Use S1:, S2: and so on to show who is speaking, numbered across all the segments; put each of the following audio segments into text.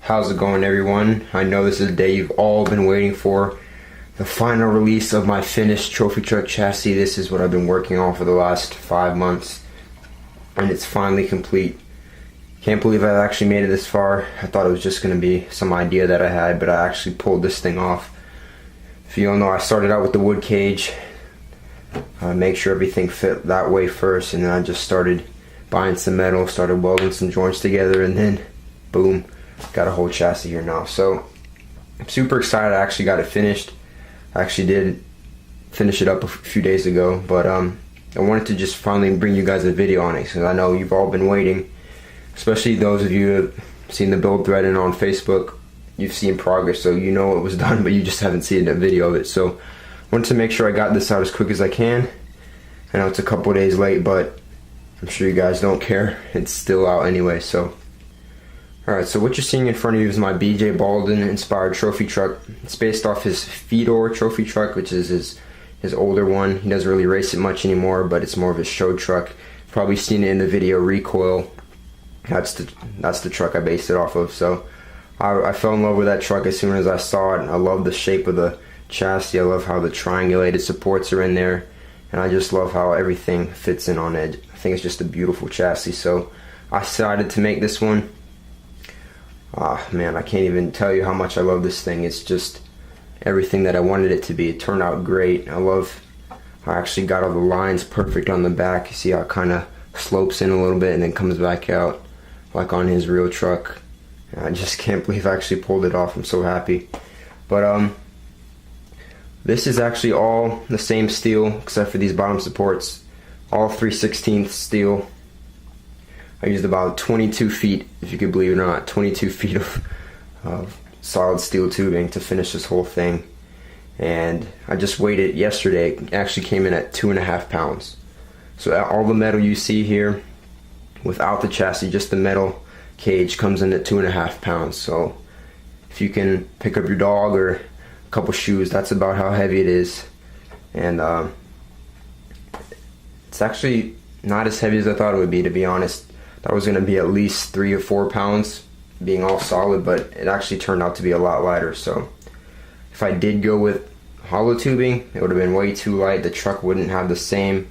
S1: How's it going, everyone? I know this is the day you've all been waiting for. The final release of my finished trophy truck chassis. This is what I've been working on for the last 5 months, and it's finally complete. Can't believe I actually made it this far. I thought it was just going to be some idea that I had, but I actually pulled this thing off. If you don't know, I started out with the wood cage. Make sure everything fit that way first, and then I just started buying some metal, started welding some joints together, and then boom, got a whole chassis here now. So I'm super excited. I actually got it finished. I actually did finish it up a few days ago, but I wanted to just finally bring you guys a video on it, because I know you've all been waiting, especially those of you who have seen the build thread and on Facebook. You've seen progress, so you know it was done, but you just haven't seen a video of it. So I wanted to make sure I got this out as quick as I can. I know it's a couple days late, but I'm sure you guys don't care. It's still out anyway. So alright, so what you're seeing in front of you is my BJ Baldwin inspired trophy truck. It's based off his Fedor trophy truck, which is his older one. He doesn't really race it much anymore, but it's more of his show truck. You've probably seen it in the video Recoil. That's the truck I based it off of. So I fell in love with that truck as soon as I saw it. I love the shape of the chassis. I love how the triangulated supports are in there, and I just love how everything fits in on it. I think it's just a beautiful chassis. So I decided to make this one. Man, I can't even tell you how much I love this thing. It's just everything that I wanted it to be. It turned out great. I actually got all the lines perfect on the back. You see how it kind of slopes in a little bit and then comes back out like on his real truck. I just can't believe I actually pulled it off. I'm so happy. But this is actually all the same steel except for these bottom supports. All 3/16 steel. I used about 22 feet, if you could believe it or not, 22 feet of solid steel tubing to finish this whole thing. And I just weighed it yesterday. It actually came in at 2.5 pounds. So all the metal you see here, without the chassis, just the metal cage, comes in at 2.5 pounds. So if you can pick up your dog or a couple shoes, that's about how heavy it is. And it's actually not as heavy as I thought it would be, to be honest. That was going to be at least 3 or 4 pounds being all solid, but it actually turned out to be a lot lighter. So if I did go with hollow tubing, it would have been way too light. The truck wouldn't have the same,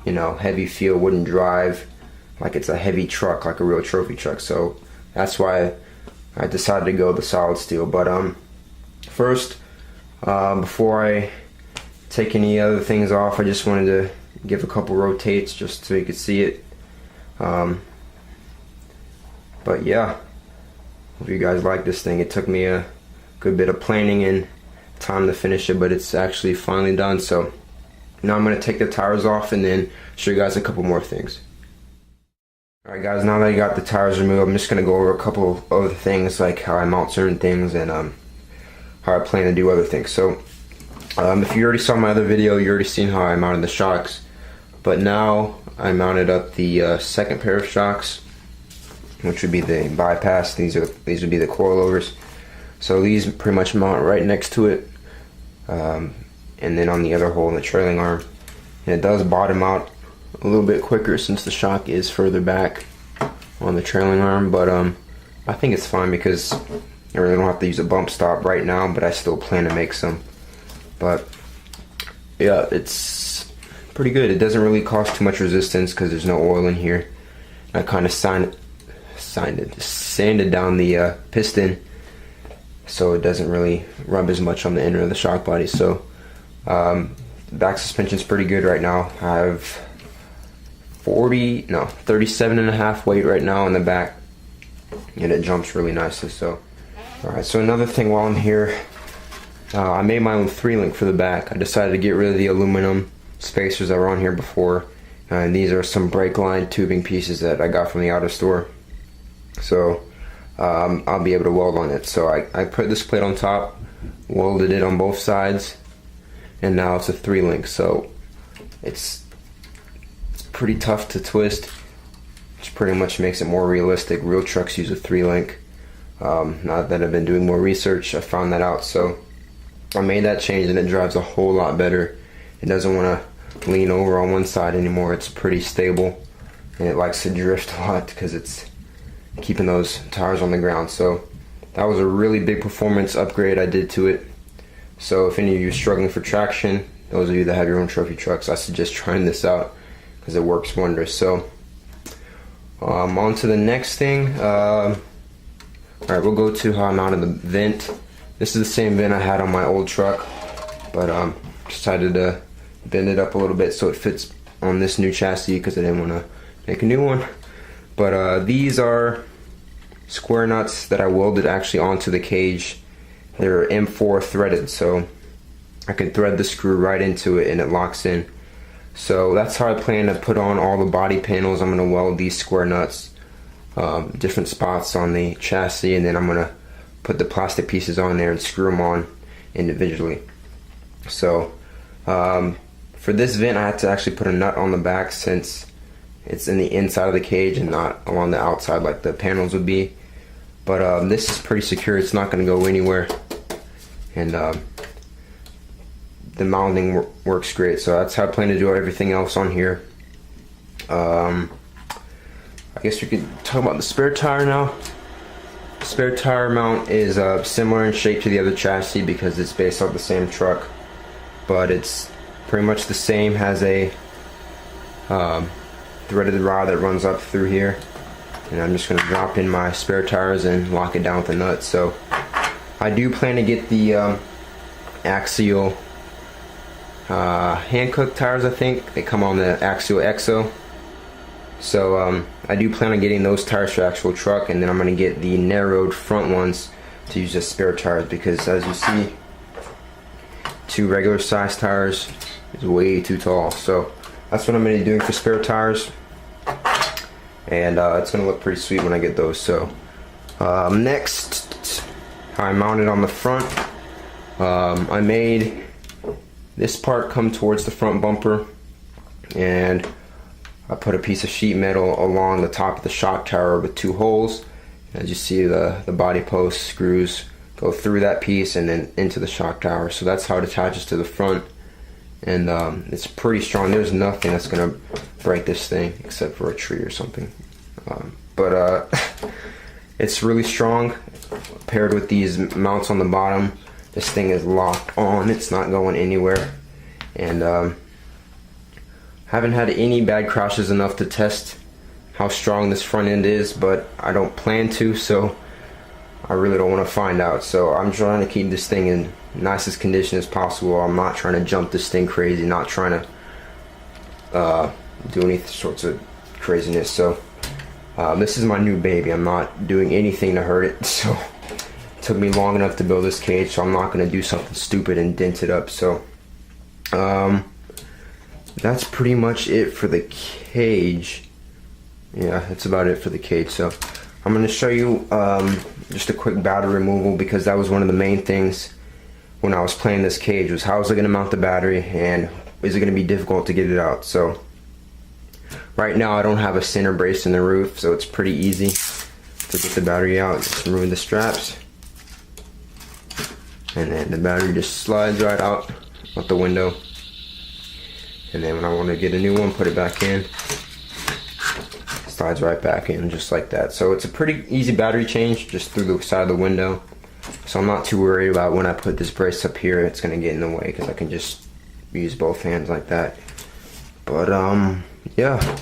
S1: heavy feel, wouldn't drive like it's a heavy truck, like a real trophy truck. So that's why I decided to go with the solid steel. But first, before I take any other things off, I just wanted to give a couple rotates just so you could see it. But yeah, hope you guys like this thing. It took me a good bit of planning and time to finish it, but it's actually finally done. So now I'm going to take the tires off and then show you guys a couple more things. Alright guys, now that I got the tires removed, I'm just going to go over a couple of other things, like how I mount certain things and how I plan to do other things. So if you already saw my other video, you already seen how I mounted the shocks. But now I mounted up the second pair of shocks, which would be the bypass. These would be the coilovers. So these pretty much mount right next to it, and then on the other hole in the trailing arm. And it does bottom out a little bit quicker since the shock is further back on the trailing arm, but I think it's fine because I really don't have to use a bump stop right now, but I still plan to make some. But yeah, it's pretty good. It doesn't really cause too much resistance because there's no oil in here. I kind of sanded down the piston so it doesn't really rub as much on the inner of the shock body. So back suspension's pretty good right now. I have 37.5 weight right now on the back, and it jumps really nicely. So alright, so another thing while I'm here, I made my own 3-link for the back. I decided to get rid of the aluminum spacers that were on here before, and these are some brake line tubing pieces that I got from the auto store. So I'll be able to weld on it. So I put this plate on top, welded it on both sides, and now it's a 3-link. So it's pretty tough to twist, which pretty much makes it more realistic. Real trucks use a 3-link. Now that I've been doing more research, I found that out. So I made that change, and it drives a whole lot better. It doesn't want to lean over on one side anymore. It's pretty stable, and it likes to drift a lot because it's keeping those tires on the ground. So that was a really big performance upgrade I did to it. So if any of you are struggling for traction, those of you that have your own trophy trucks, I suggest trying this out because it works wonders. So on to the next thing. Alright, we'll go to how I mounted the vent. This is the same vent I had on my old truck, but decided to bend it up a little bit so it fits on this new chassis because I didn't want to make a new one. But these are square nuts that I welded actually onto the cage. They're M4 threaded, so I can thread the screw right into it and it locks in. So that's how I plan to put on all the body panels. I'm going to weld these square nuts, different spots on the chassis, and then I'm going to put the plastic pieces on there and screw them on individually. So for this vent, I had to actually put a nut on the back since it's in the inside of the cage and not along the outside like the panels would be. But this is pretty secure. It's not going to go anywhere, and the mounting works great. So that's how I plan to do everything else on here. I guess we could talk about the spare tire now. The spare tire mount is similar in shape to the other chassis because it's based off the same truck, but it's pretty much the same. Has a threaded rod that runs up through here, and I'm just going to drop in my spare tires and lock it down with a nut. So I do plan to get the axial Hankook tires. I think they come on the axial EXO. So I do plan on getting those tires for the actual truck, and then I'm going to get the narrowed front ones to use as spare tires because, as you see, 2 regular size tires is way too tall. So that's what I'm going to be doing for spare tires, and it's going to look pretty sweet when I get those. So next, how I mounted on the front, I made this part come towards the front bumper, and I put a piece of sheet metal along the top of the shock tower with 2 holes. As you see, the body post screws go through that piece and then into the shock tower. So that's how it attaches to the front, and it's pretty strong. There's nothing that's gonna break this thing except for a tree or something. But it's really strong. Paired with these mounts on the bottom, this thing is locked on. It's not going anywhere, and haven't had any bad crashes enough to test how strong this front end is, but I don't plan to, so I really don't want to find out. So I'm trying to keep this thing in nicest condition as possible. I'm not trying to jump this thing crazy, not trying to do any sorts of craziness. So this is my new baby. I'm not doing anything to hurt it. So it took me long enough to build this cage, so I'm not going to do something stupid and dent it up. So that's pretty much it for the cage. Yeah, that's about it for the cage. So I'm going to show you just a quick battery removal, because that was one of the main things when I was playing this cage, was how was I going to mount the battery and is it going to be difficult to get it out. So right now I don't have a center brace in the roof, so it's pretty easy to get the battery out. Just remove the straps, and then the battery just slides right out the window. And then when I want to get a new one, put it back in, slides right back in just like that. So it's a pretty easy battery change just through the side of the window. So I'm not too worried about when I put this brace up here, it's going to get in the way, because I can just use both hands like that. But yeah,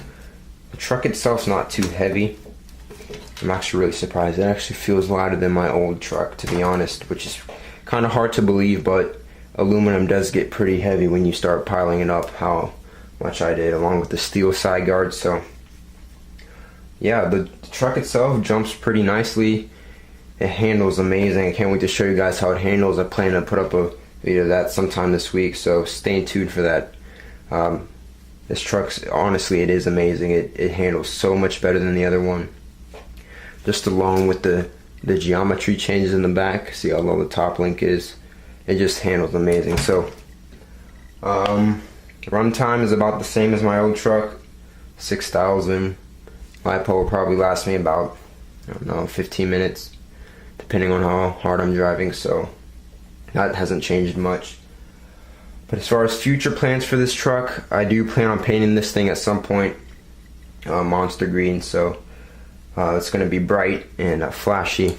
S1: the truck itself's not too heavy. I'm actually really surprised. It actually feels lighter than my old truck, to be honest, which is kind of hard to believe, but aluminum does get pretty heavy when you start piling it up, how much I did, along with the steel side guards. So yeah, the truck itself jumps pretty nicely. It handles amazing. I can't wait to show you guys how it handles. I plan to put up a video of that sometime this week, so stay tuned for that. This truck's, honestly, it is amazing. It handles so much better than the other one, just along with the geometry changes in the back. See how low the top link is? It just handles amazing. So runtime is about the same as my old truck, 6,000. LiPo will probably last me about, I don't know, 15 minutes, depending on how hard I'm driving. So that hasn't changed much. But as far as future plans for this truck, I do plan on painting this thing at some point monster green. So it's going to be bright and flashy,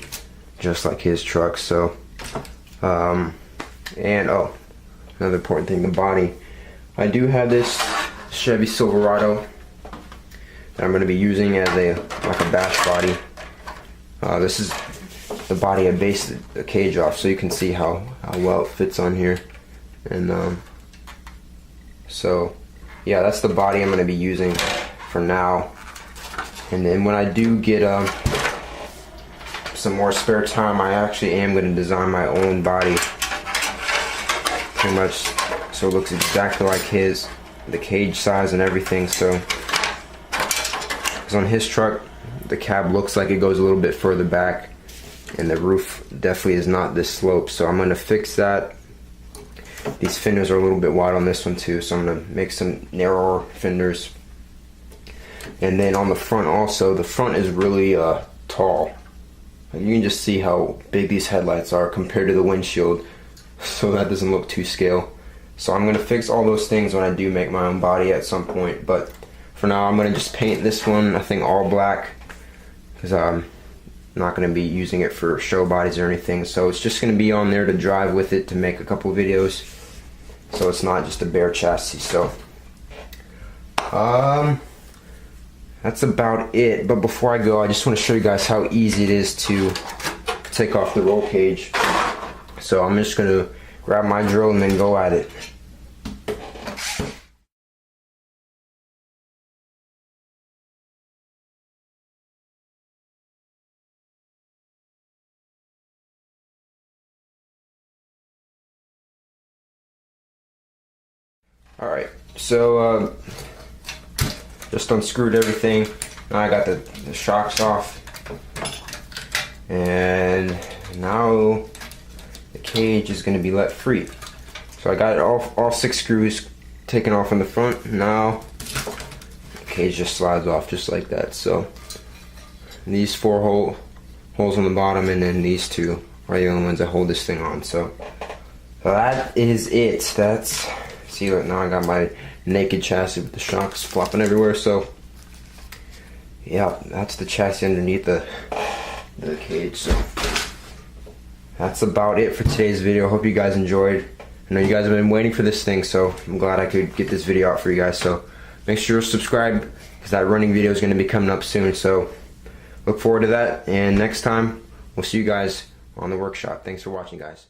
S1: just like his truck. So and oh, another important thing, the body. I do have this Chevy Silverado that I'm going to be using as a bash body. This is the body I based the cage off, so you can see how well it fits on here. And so yeah, that's the body I'm going to be using for now. And then when I do get some more spare time, I actually am going to design my own body, pretty much so it looks exactly like his, the cage size and everything. So because on his truck the cab looks like it goes a little bit further back, and the roof definitely is not this slope, so I'm going to fix that. These fenders are a little bit wide on this one too, so I'm going to make some narrower fenders. And then on the front also, the front is really tall. And you can just see how big these headlights are compared to the windshield, so that doesn't look to scale. So I'm going to fix all those things when I do make my own body at some point, but for now I'm going to just paint this one, I think, all black, because I'm not going to be using it for show bodies or anything. So it's just going to be on there to drive with it, to make a couple videos, so it's not just a bare chassis. So that's about it. But before I go, I just want to show you guys how easy it is to take off the roll cage. So I'm just going to grab my drill and then go at it. Alright, so just unscrewed everything. Now I got the shocks off, and now the cage is going to be let free. So I got all 6 screws taken off in the front. Now the cage just slides off just like that. So these 4 holes on the bottom, and then these 2 are the only ones that hold this thing on. So that is it. That's, see, look, now I got my naked chassis with the shocks flopping everywhere. So yeah, that's the chassis underneath the cage. So that's about it for today's video. Hope you guys enjoyed. I know you guys have been waiting for this thing, so I'm glad I could get this video out for you guys. So make sure to subscribe, because that running video is going to be coming up soon. So look forward to that, and next time we'll see you guys on the workshop. Thanks for watching, guys.